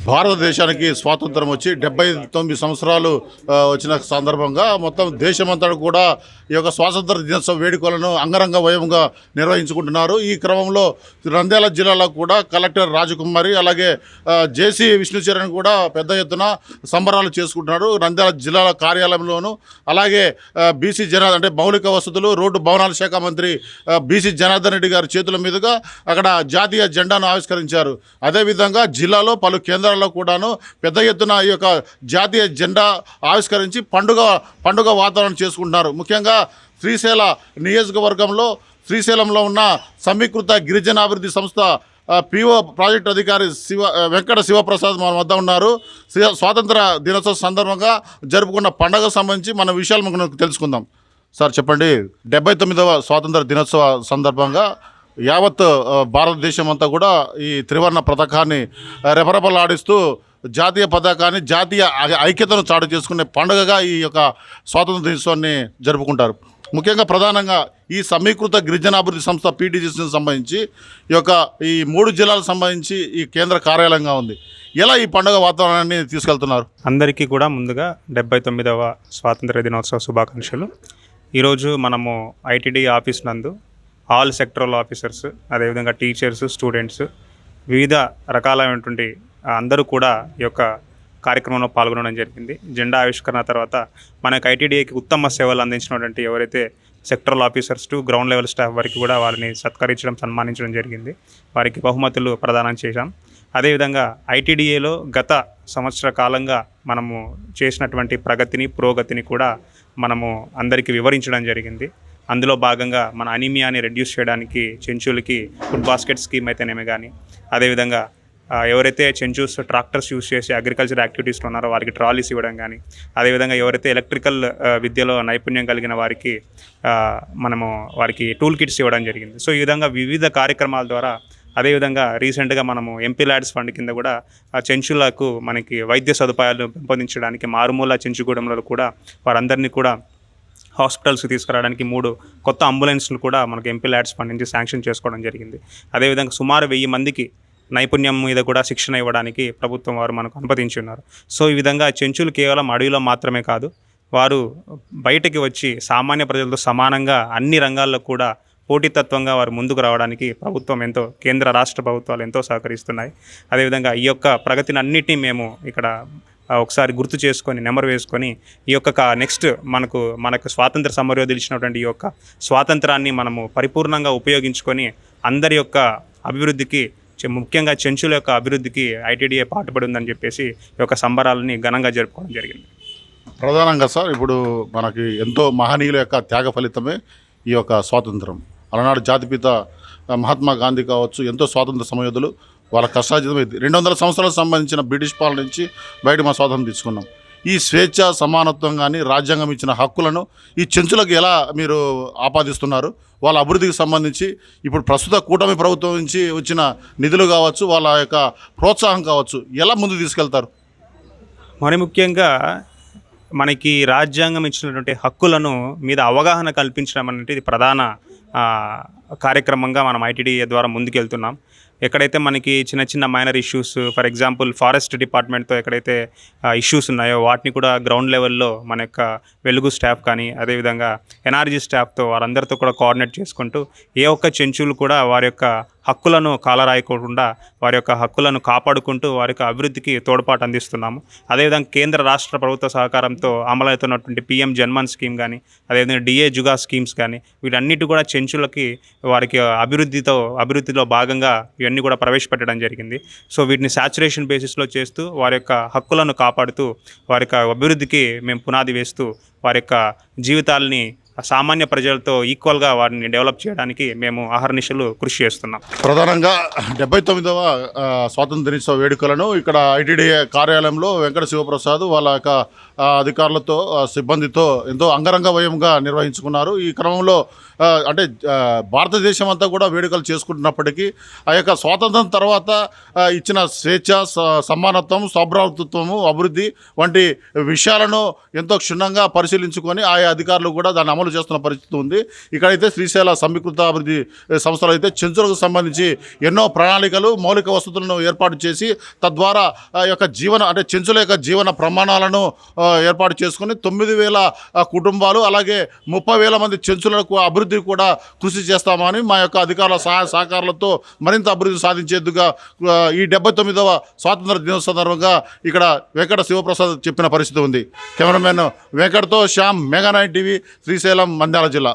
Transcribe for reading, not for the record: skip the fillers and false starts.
భారతదేశానికి స్వాతంత్రం వచ్చి 79 సంవత్సరాలు వచ్చిన సందర్భంగా మొత్తం దేశమంతా కూడా ఈ యొక్క స్వాతంత్ర దినోత్సవ వేడుకలను అంగరంగ వైభవంగా నిర్వహించుకుంటున్నారు. ఈ క్రమంలో నంద్యాల జిల్లాలో కూడా కలెక్టర్ రాజకుమారి అలాగే జేసీ విష్ణుచరణ్ కూడా పెద్ద ఎత్తున సంబరాలు చేసుకుంటున్నారు. నంద్యాల జిల్లాల కార్యాలయంలోనూ అలాగే బీసీ అంటే మౌలిక వసతులు రోడ్డు భవనాల శాఖ మంత్రి బీసీ జనార్దన్ రెడ్డి గారి చేతుల మీదుగా అక్కడ జాతీయ జెండాను ఆవిష్కరించారు. అదేవిధంగా జిల్లాలో పలు కేంద్రాల్లో కూడాను పెద్ద ఎత్తున ఈ యొక్క జాతీయ జెండా ఆవిష్కరించి పండుగ వాతావరణం చేసుకుంటున్నారు. ముఖ్యంగా శ్రీశైల నియోజకవర్గంలో శ్రీశైలంలో ఉన్న సమీకృత గిరిజనాభివృద్ధి సంస్థ పిఓ ప్రాజెక్టు అధికారి వెంకట శివప్రసాద్ మన వద్ద ఉన్నారు. స్వాతంత్ర దినోత్సవ సందర్భంగా జరుపుకున్న పండుగకు సంబంధించి మన విషయాలు మనకు తెలుసుకుందాం. సార్ చెప్పండి, 79వ స్వాతంత్ర దినోత్సవ సందర్భంగా యావత్ భారతదేశం అంతా కూడా ఈ త్రివర్ణ పతాకాన్ని రెపరెపలాడిస్తూ జాతీయ పతాకాన్ని జాతీయ ఐక్యతను చాటు చేసుకునే పండుగగా ఈ యొక్క స్వాతంత్ర దినోత్సవాన్ని జరుపుకుంటారు. ముఖ్యంగా ప్రధానంగా ఈ సమీకృత గిరిజనాభివృద్ధి సంస్థ పీటీజీసీకి సంబంధించి ఈ 3 జిల్లాలకు సంబంధించి ఈ కేంద్ర కార్యాలయంగా ఉంది. ఎలా ఈ పండుగ వాతావరణాన్ని తీసుకెళ్తున్నారు? అందరికీ కూడా ముందుగా 79వ స్వాతంత్ర దినోత్సవ శుభాకాంక్షలు. ఈరోజు మనము ఐటీడీ ఆఫీస్ నందు ఆల్ సెక్టరల్ ఆఫీసర్స్, అదేవిధంగా టీచర్స్, స్టూడెంట్స్, వివిధ రకాలైనటువంటి అందరూ కూడా ఈ యొక్క కార్యక్రమంలో పాల్గొనడం జరిగింది. జెండా ఆవిష్కరణ తర్వాత మనకు ఐటీడీఏకి ఉత్తమ సేవలు అందించినటువంటి ఎవరైతే sectoral officers to ground level staff వరకు కూడా వారిని సత్కరించడం, సన్మానించడం జరిగింది. వారికి బహుమతులు ప్రదానం చేశాం. అదేవిధంగా ఐటీడీఏలో గత సంవత్సర కాలంగా మనము చేసినటువంటి పురోగతిని కూడా మనము అందరికీ వివరించడం జరిగింది. అందులో భాగంగా మన అనీమియాని రెడ్యూస్ చేయడానికి చెంచులకి ఫుడ్ బాస్కెట్ స్కీమ్ అయితేనేమి కానీ, అదేవిధంగా ఎవరైతే చెంచూస్ ట్రాక్టర్స్ యూజ్ చేసి అగ్రికల్చర్ యాక్టివిటీస్లో ఉన్నారో వారికి ట్రాలీస్ ఇవ్వడం కానీ, అదేవిధంగా ఎవరైతే ఎలక్ట్రికల్ విద్యలో నైపుణ్యం కలిగిన వారికి వారికి టూల్ కిట్స్ ఇవ్వడం జరిగింది. సో ఈ విధంగా వివిధ కార్యక్రమాల ద్వారా, అదేవిధంగా రీసెంట్గా మనము ఎంపీ ల్యాడ్స్ ఫండ్ కింద కూడా చెంచులకు మనకి వైద్య సదుపాయాలు పెంపొందించడానికి మారుమూల చెంచుగూడెంలో కూడా వారందరినీ కూడా హాస్పిటల్స్కి తీసుకురావడానికి 3 కొత్త అంబులెన్స్లు కూడా మనకు ఎంపీ ల్యాడ్స్ ఫండ్ నుంచి శాంక్షన్ చేసుకోవడం జరిగింది. అదేవిధంగా సుమారు 1000 మందికి నైపుణ్యం మీద కూడా శిక్షణ ఇవ్వడానికి ప్రభుత్వం వారు మనకు అనుమతించి ఉన్నారు. సో ఈ విధంగా చెంచులు కేవలం అడవిలో మాత్రమే కాదు, వారు బయటకి వచ్చి సామాన్య ప్రజలతో సమానంగా అన్ని రంగాల్లో కూడా పోటీతత్వంగా వారు ముందుకు రావడానికి కేంద్ర రాష్ట్ర ప్రభుత్వాలు ఎంతో సహకరిస్తున్నాయి. అదేవిధంగా ఈ యొక్క ప్రగతిని అన్నిటినీ మేము ఇక్కడ ఒకసారి గుర్తు చేసుకొని నెంబర్ వేసుకొని ఈ యొక్క నెక్స్ట్ మనకు స్వాతంత్ర సమరయోధులు ఇచ్చినటువంటి ఈ యొక్క స్వాతంత్రాన్ని మనము పరిపూర్ణంగా ఉపయోగించుకొని అందరి యొక్క అభివృద్ధికి, ముఖ్యంగా చెంచుల యొక్క అభివృద్ధికి ఐటీడీఏ పాటుపడి ఉందని చెప్పేసి ఈ యొక్క సంబరాలని ఘనంగా జరుపుకోవడం జరిగింది. ప్రధానంగా సార్, ఇప్పుడు మనకి ఎంతో మహనీయుల యొక్క త్యాగ ఫలితమే ఈ యొక్క స్వాతంత్రం. అలనాడు జాతిపిత మహాత్మా గాంధీ కావచ్చు, ఎంతో స్వాతంత్ర సమయోధులు వాళ్ళ కష్టార్జితం 200 సంవత్సరాలకు సంబంధించిన బ్రిటిష్ పాలన నుంచి బయట మా స్వాతంత్రం తీసుకున్నాం. ఈ స్వేచ్ఛ, సమానత్వం కానీ రాజ్యాంగం ఇచ్చిన హక్కులను ఈ చెంచులకు ఎలా మీరు ఆపాదిస్తున్నారు? వాళ్ళ అభివృద్ధికి సంబంధించి ఇప్పుడు ప్రస్తుత కూటమి ప్రభుత్వం నుంచి వచ్చిన నిధులు కావచ్చు, వాళ్ళ యొక్క ప్రోత్సాహం కావచ్చు, ఎలా ముందుకు తీసుకెళ్తారు? మరి ముఖ్యంగా మనకి రాజ్యాంగం ఇచ్చినటువంటి హక్కులను మీద అవగాహన కల్పించడం అనేది ఇది ప్రధాన కార్యక్రమంగా మనం ఐటీడీఏ ద్వారా ముందుకెళ్తున్నాం. ఎక్కడైతే మనకి చిన్న minor issues, for example forest డిపార్ట్మెంట్తో ఎక్కడైతే ఇష్యూస్ ఉన్నాయో వాటిని కూడా గ్రౌండ్ లెవెల్లో మన యొక్క వెలుగు స్టాఫ్ కానీ, అదేవిధంగా ఎన్ఆర్జీ స్టాఫ్తో వారందరితో కూడా కోఆర్డినేట్ చేసుకుంటూ ఏ ఒక్క చెంచులు కూడా వారి యొక్క హక్కులను కాలరాయకుండా వారి యొక్క హక్కులను కాపాడుకుంటూ వారి యొక్క అభివృద్ధికి తోడ్పాటు అందిస్తున్నాము. అదేవిధంగా కేంద్ర రాష్ట్ర ప్రభుత్వ సహకారంతో అమలవుతున్నటువంటి పిఎం జన్మన్ స్కీమ్ కానీ, అదేవిధంగా డిఏ జుగా స్కీమ్స్ కానీ, వీటన్నిటి కూడా చెంచులకి వారికి అభివృద్ధిలో భాగంగా ఇవన్నీ కూడా ప్రవేశపెట్టడం జరిగింది. సో వీటిని సాచురేషన్ బేసిస్లో చేస్తూ వారి యొక్క హక్కులను కాపాడుతూ వారి యొక్క అభివృద్ధికి మేము పునాది వేస్తూ వారి యొక్క జీవితాలని సామాన్య ప్రజలతో ఈక్వల్గా వారిని డెవలప్ చేయడానికి మేము అహర్నిశలు కృషి చేస్తున్నాం. ప్రధానంగా 79వ స్వాతంత్ర దినోత్సవ వేడుకలను ఇక్కడ ఐటీడీఏ కార్యాలయంలో వెంకట శివప్రసాద్ వాళ్ళ యొక్క అధికారులతో, సిబ్బందితో ఎంతో అంగరంగ వైభవంగా నిర్వహించుకున్నారు. ఈ క్రమంలో అంటే భారతదేశం అంతా కూడా వేడుకలు చేసుకుంటున్నప్పటికీ ఆ యొక్క స్వాతంత్రం తర్వాత ఇచ్చిన స్వేచ్ఛ, సమానత్వం, సౌభ్రాతృత్వము, అభివృద్ధి వంటి విషయాలను ఎంతో క్షుణ్ణంగా పరిశీలించుకొని ఆయా అధికారులు కూడా దాన్ని అమలు అమలు చేస్తున్న పరిస్థితి ఉంది. ఇక్కడైతే శ్రీశైల సమీకృత అభివృద్ధి సంస్థలు అయితే చెంచులకు సంబంధించి ఎన్నో ప్రణాళికలు మౌలిక వసతులను ఏర్పాటు చేసి తద్వారా యొక్క చెంచుల యొక్క జీవన ప్రమాణాలను ఏర్పాటు చేసుకుని 9,000 కుటుంబాలు అలాగే 30,000 మంది చెంచులకు అభివృద్ధికి కూడా కృషి చేస్తామని మా యొక్క అధికారుల సహాయ సహకారాలతో మరింత అభివృద్ధి సాధించేందుకు ఈ 79వ స్వాతంత్ర దినోత్సవ సందర్భంగా ఇక్కడ వెంకట శివప్రసాద్ చెప్పిన పరిస్థితి ఉంది. కెమెరామెన్ వెంకట్తో శ్యామ్, మెగా 9 టీవీ, శ్రీశైలం, నంద్యాల జిల్లా.